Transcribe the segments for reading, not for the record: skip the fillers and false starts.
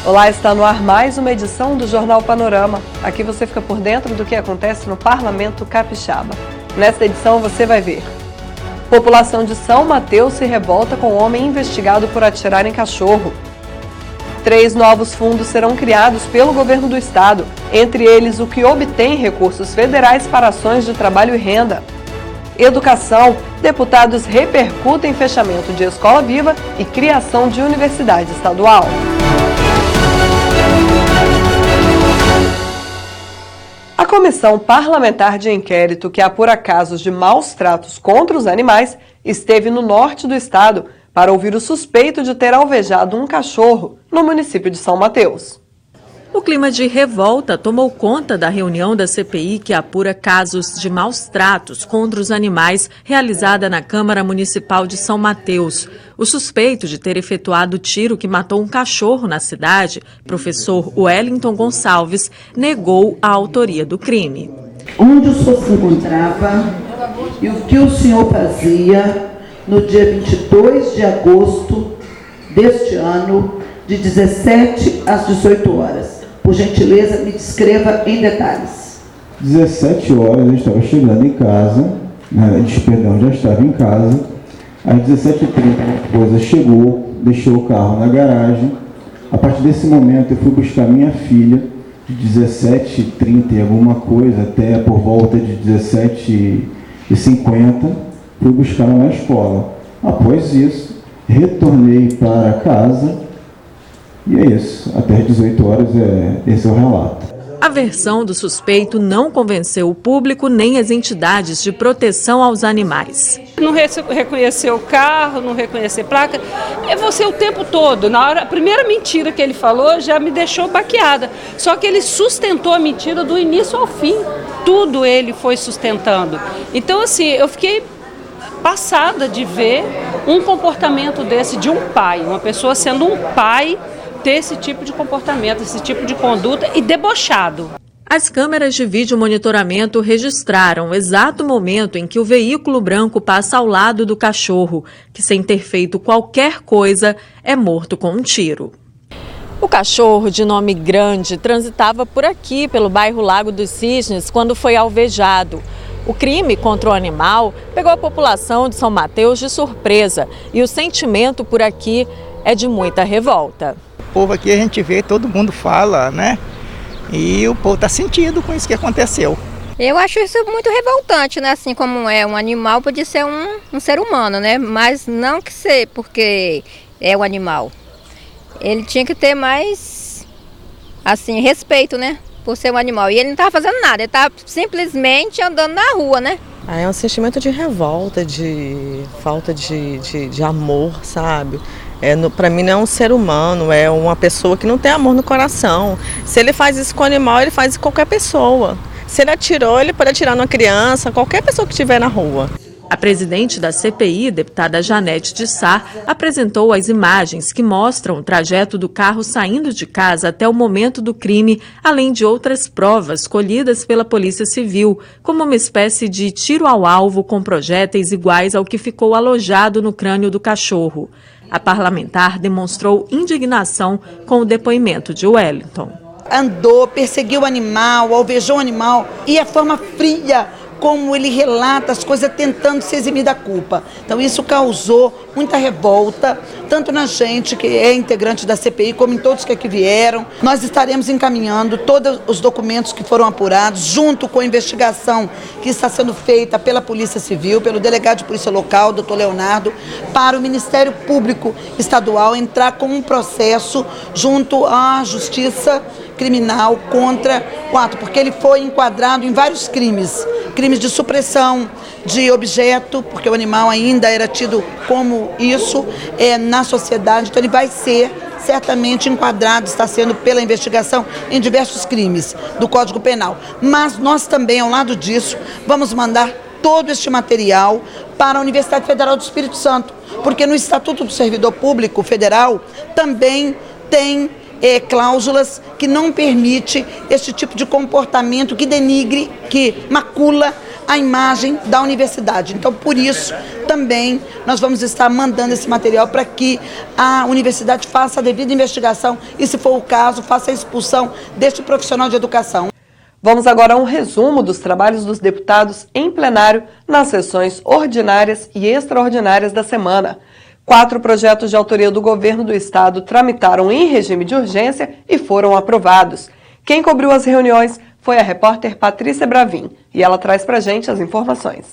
Olá, está no ar mais uma edição do Jornal Panorama. Aqui você fica por dentro do que acontece no Parlamento Capixaba. Nesta edição você vai ver: população de São Mateus se revolta com homem investigado por atirar em cachorro. 3 novos fundos serão criados pelo governo do estado, entre eles o que obtém recursos federais para ações de trabalho e renda. Educação, deputados repercutem fechamento de escola viva e criação de universidade estadual. A Comissão Parlamentar de Inquérito que apura casos de maus tratos contra os animais esteve no norte do estado para ouvir o suspeito de ter alvejado um cachorro no município de São Mateus. O clima de revolta tomou conta da reunião da CPI que apura casos de maus tratos contra os animais realizada na Câmara Municipal de São Mateus. O suspeito de ter efetuado o tiro que matou um cachorro na cidade, professor Wellington Gonçalves, negou a autoria do crime. Onde o senhor se encontrava e o que o senhor fazia no dia 22 de agosto deste ano, de 17 às 18 horas? Por gentileza, me descreva em detalhes. 17 horas eu estava chegando em casa, já estava em casa. Às 17h30 a esposa chegou, deixou o carro na garagem. A partir desse momento eu fui buscar minha filha, de 17h30 e alguma coisa, até por volta de 17h50, fui buscar ela na escola. Após isso, retornei para casa. E é isso, até às 18 horas esse é o relato. A versão do suspeito não convenceu o público nem as entidades de proteção aos animais. Não reconhecer o carro, não reconhecer placa, é você o tempo todo. A primeira mentira que ele falou já me deixou baqueada. Só que ele sustentou a mentira do início ao fim. Tudo ele foi sustentando. Então, assim, eu fiquei passada de ver um comportamento desse de um pai, uma pessoa sendo um pai, ter esse tipo de comportamento, esse tipo de conduta e debochado. As câmeras de vídeo monitoramento registraram o exato momento em que o veículo branco passa ao lado do cachorro, que sem ter feito qualquer coisa é morto com um tiro. O cachorro, de nome Grande, transitava por aqui, pelo bairro Lago dos Cisnes, quando foi alvejado. O crime contra o animal pegou a população de São Mateus de surpresa e o sentimento por aqui é de muita revolta. O povo aqui a gente vê, todo mundo fala, né? E o povo está sentido com isso que aconteceu. Eu acho isso muito revoltante, né? Assim como é um animal, podia ser um ser humano, né? Mas não que ser porque é um animal. Ele tinha que ter mais, assim, respeito, né? Por ser um animal. E ele não estava fazendo nada, ele estava simplesmente andando na rua, né? É um sentimento de revolta, de falta de amor, sabe? Para mim não é um ser humano, é uma pessoa que não tem amor no coração. Se ele faz isso com o animal, ele faz isso com qualquer pessoa. Se ele atirou, ele pode atirar numa criança, qualquer pessoa que estiver na rua. A presidente da CPI, deputada Janete de Sá, apresentou as imagens que mostram o trajeto do carro saindo de casa até o momento do crime, além de outras provas colhidas pela Polícia Civil, como uma espécie de tiro ao alvo com projéteis iguais ao que ficou alojado no crânio do cachorro. A parlamentar demonstrou indignação com o depoimento de Wellington. Andou, perseguiu o animal, alvejou o animal e a forma fria como ele relata as coisas tentando se eximir da culpa. Então isso causou muita revolta, tanto na gente que é integrante da CPI, como em todos que aqui vieram. Nós estaremos encaminhando todos os documentos que foram apurados, junto com a investigação que está sendo feita pela Polícia Civil, pelo delegado de Polícia Local, doutor Leonardo, para o Ministério Público Estadual entrar com um processo junto à Justiça Criminal contra o ato, porque ele foi enquadrado em vários crimes de supressão de objeto, porque o animal ainda era tido como isso na sociedade, então ele vai ser certamente enquadrado, está sendo pela investigação em diversos crimes do Código Penal. Mas nós também, ao lado disso, vamos mandar todo este material para a Universidade Federal do Espírito Santo, porque no Estatuto do Servidor Público Federal também tem cláusulas que não permite esse tipo de comportamento que denigre, que macula a imagem da universidade. Então, por isso, também nós vamos estar mandando esse material para que a universidade faça a devida investigação e, se for o caso, faça a expulsão deste profissional de educação. Vamos agora a um resumo dos trabalhos dos deputados em plenário nas sessões ordinárias e extraordinárias da semana. 4 projetos de autoria do governo do estado tramitaram em regime de urgência e foram aprovados. Quem cobriu as reuniões foi a repórter Patrícia Bravin e ela traz pra gente as informações.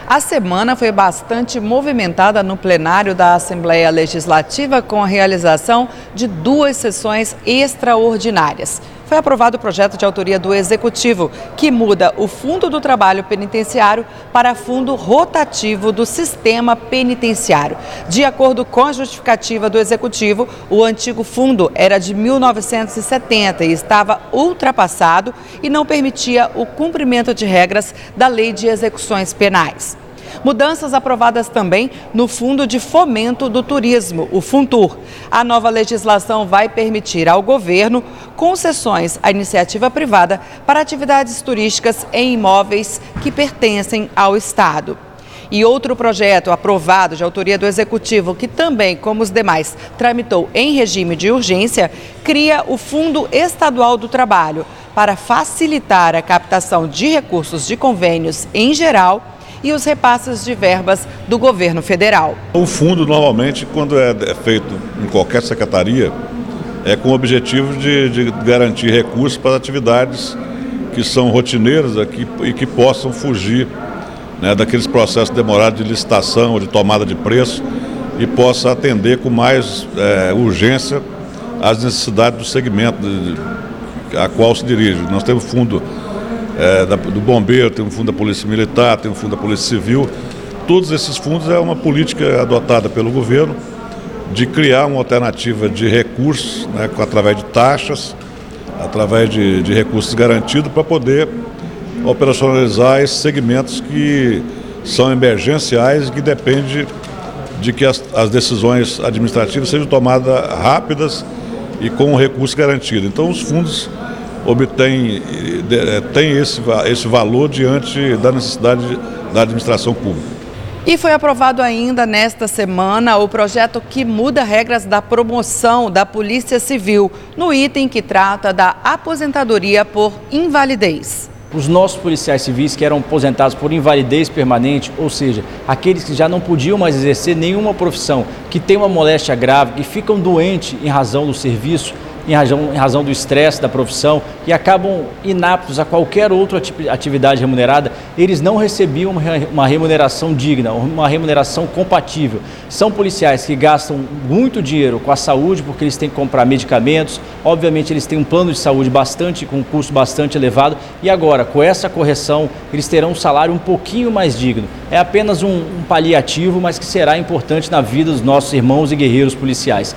A semana foi bastante movimentada no plenário da Assembleia Legislativa com a realização de 2 sessões extraordinárias. Foi aprovado o projeto de autoria do Executivo, que muda o Fundo do Trabalho Penitenciário para Fundo Rotativo do Sistema Penitenciário. De acordo com a justificativa do Executivo, o antigo fundo era de 1970 e estava ultrapassado e não permitia o cumprimento de regras da Lei de Execuções Penais. Mudanças aprovadas também no Fundo de Fomento do Turismo, o FUNTUR. A nova legislação vai permitir ao governo concessões à iniciativa privada para atividades turísticas em imóveis que pertencem ao Estado. E outro projeto aprovado de autoria do Executivo, que também, como os demais, tramitou em regime de urgência, cria o Fundo Estadual do Trabalho para facilitar a captação de recursos de convênios em geral e os repasses de verbas do governo federal. O fundo, normalmente, quando é feito em qualquer secretaria, é com o objetivo de garantir recursos para atividades que são rotineiras aqui e que possam fugir, né, daqueles processos demorados de licitação ou de tomada de preço e possa atender com mais urgência às necessidades do segmento a qual se dirige. Nós temos fundo do Bombeiro, tem um fundo da Polícia Militar, tem um fundo da Polícia Civil. Todos esses fundos é uma política adotada pelo governo de criar uma alternativa de recursos, né, através de taxas, através de recursos garantidos para poder operacionalizar esses segmentos que são emergenciais e que dependem de que as decisões administrativas sejam tomadas rápidas e com o recurso garantido. Então os fundos tem esse valor diante da necessidade da administração pública. E foi aprovado ainda nesta semana o projeto que muda regras da promoção da Polícia Civil, no item que trata da aposentadoria por invalidez. Os nossos policiais civis que eram aposentados por invalidez permanente, ou seja, aqueles que já não podiam mais exercer nenhuma profissão, que têm uma moléstia grave, que ficam doentes em razão do serviço, em razão do estresse da profissão e acabam inaptos a qualquer outra atividade remunerada, eles não recebiam uma remuneração digna, uma remuneração compatível. São policiais que gastam muito dinheiro com a saúde, porque eles têm que comprar medicamentos, obviamente eles têm um plano de saúde com um custo bastante elevado e agora, com essa correção, eles terão um salário um pouquinho mais digno. É apenas um paliativo, mas que será importante na vida dos nossos irmãos e guerreiros policiais.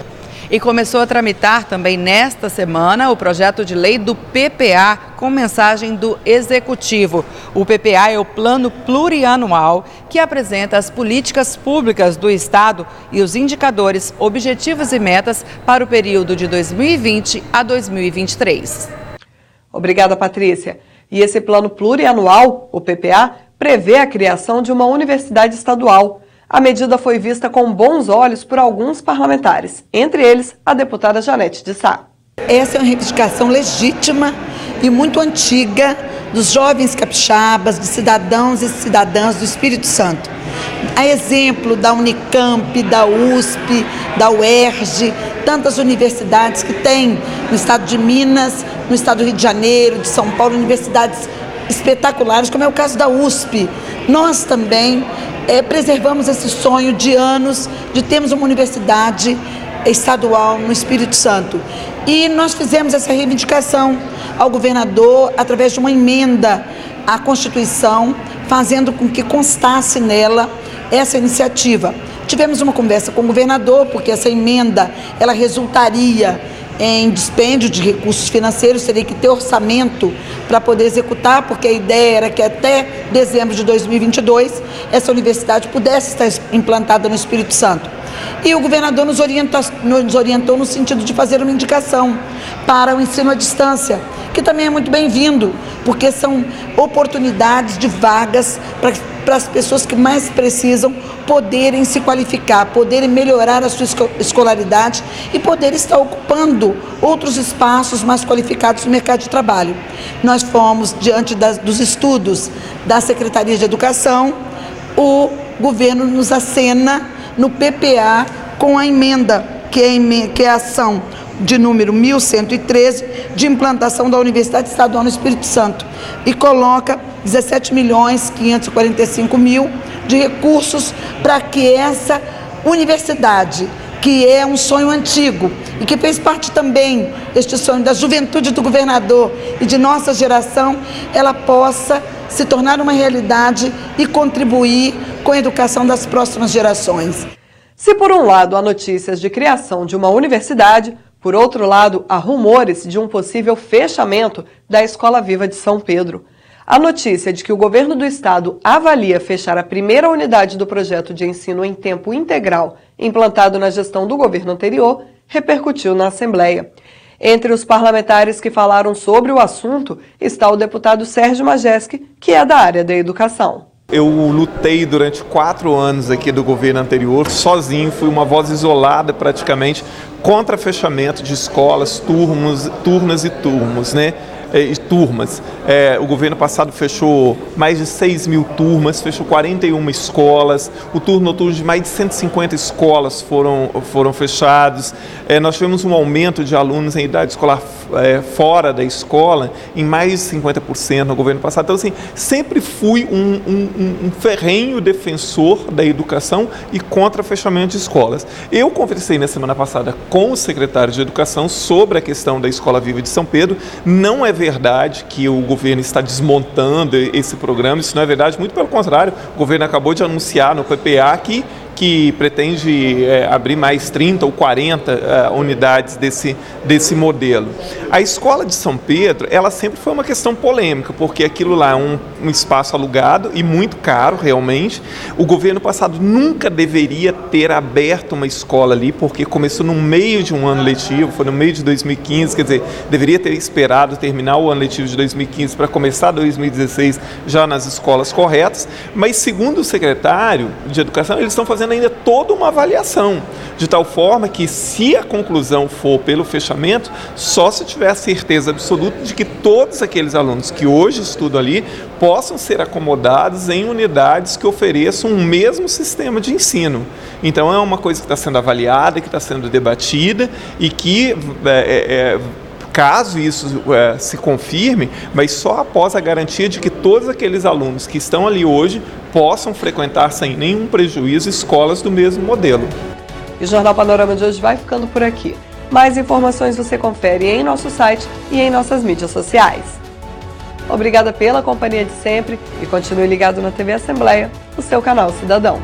E começou a tramitar também nesta semana o projeto de lei do PPA com mensagem do Executivo. O PPA é o Plano Plurianual que apresenta as políticas públicas do Estado e os indicadores, objetivos e metas para o período de 2020 a 2023. Obrigada, Patrícia. E esse Plano Plurianual, o PPA, prevê a criação de uma universidade estadual. A medida foi vista com bons olhos por alguns parlamentares, entre eles a deputada Janete de Sá. Essa é uma reivindicação legítima e muito antiga dos jovens capixabas, de cidadãos e cidadãs do Espírito Santo. A exemplo da Unicamp, da USP, da UERJ, tantas universidades que tem no estado de Minas, no estado do Rio de Janeiro, de São Paulo, universidades espetaculares, como é o caso da USP. Nós também preservamos esse sonho de anos de termos uma universidade estadual no Espírito Santo. E nós fizemos essa reivindicação ao governador através de uma emenda à Constituição, fazendo com que constasse nela essa iniciativa. Tivemos uma conversa com o governador, porque essa emenda ela resultaria em dispêndio de recursos financeiros, teria que ter orçamento para poder executar, porque a ideia era que até dezembro de 2022 essa universidade pudesse estar implantada no Espírito Santo. E o governador nos orientou no sentido de fazer uma indicação para o ensino à distância, que também é muito bem-vindo, porque são oportunidades de vagas para as pessoas que mais precisam poderem se qualificar, poderem melhorar a sua escolaridade e poderem estar ocupando outros espaços mais qualificados no mercado de trabalho. Nós fomos, diante dos estudos da Secretaria de Educação, o governo nos acena no PPA com a emenda, que é a ação de número 1113, de implantação da Universidade Estadual no Espírito Santo, e coloca 17.545.000 de recursos para que essa universidade, que é um sonho antigo e que fez parte também deste sonho da juventude do governador e de nossa geração, ela possa se tornar uma realidade e contribuir com a educação das próximas gerações. Se por um lado há notícias de criação de uma universidade, por outro lado há rumores de um possível fechamento da Escola Viva de São Pedro. A notícia de que o governo do estado avalia fechar a primeira unidade do projeto de ensino em tempo integral, implantado na gestão do governo anterior, repercutiu na Assembleia. Entre os parlamentares que falaram sobre o assunto está o deputado Sérgio Majeski, que é da área da educação. Eu lutei durante 4 anos aqui do governo anterior, sozinho, fui uma voz isolada praticamente contra fechamento de escolas, turmas e turmas, né? O governo passado fechou mais de 6.000 turmas, fechou 41 escolas, o turno noturno de mais de 150 escolas foram fechados. Nós tivemos um aumento de alunos em idade escolar fora da escola em mais de 50% no governo passado. Então, assim, sempre fui um ferrenho defensor da educação e contra fechamento de escolas. Eu conversei na semana passada com o secretário de Educação sobre a questão da Escola Viva de São Pedro. Não é verdade que o governo está desmontando esse programa, isso não é verdade, muito pelo contrário, o governo acabou de anunciar no PPA que pretende abrir mais 30 ou 40 unidades desse modelo. A Escola de São Pedro, ela sempre foi uma questão polêmica, porque aquilo lá é um espaço alugado e muito caro, realmente. O governo passado nunca deveria ter aberto uma escola ali, porque começou no meio de um ano letivo, foi no meio de 2015, quer dizer, deveria ter esperado terminar o ano letivo de 2015 para começar 2016 já nas escolas corretas, mas segundo o secretário de Educação, eles estão fazendo ainda toda uma avaliação, de tal forma que, se a conclusão for pelo fechamento, só se tiver a certeza absoluta de que todos aqueles alunos que hoje estudam ali possam ser acomodados em unidades que ofereçam o mesmo sistema de ensino. Então é uma coisa que está sendo avaliada, que está sendo debatida e que caso isso se confirme, mas só após a garantia de que todos aqueles alunos que estão ali hoje possam frequentar sem nenhum prejuízo escolas do mesmo modelo. E o Jornal Panorama de hoje vai ficando por aqui. Mais informações você confere em nosso site e em nossas mídias sociais. Obrigada pela companhia de sempre e continue ligado na TV Assembleia, o seu canal cidadão.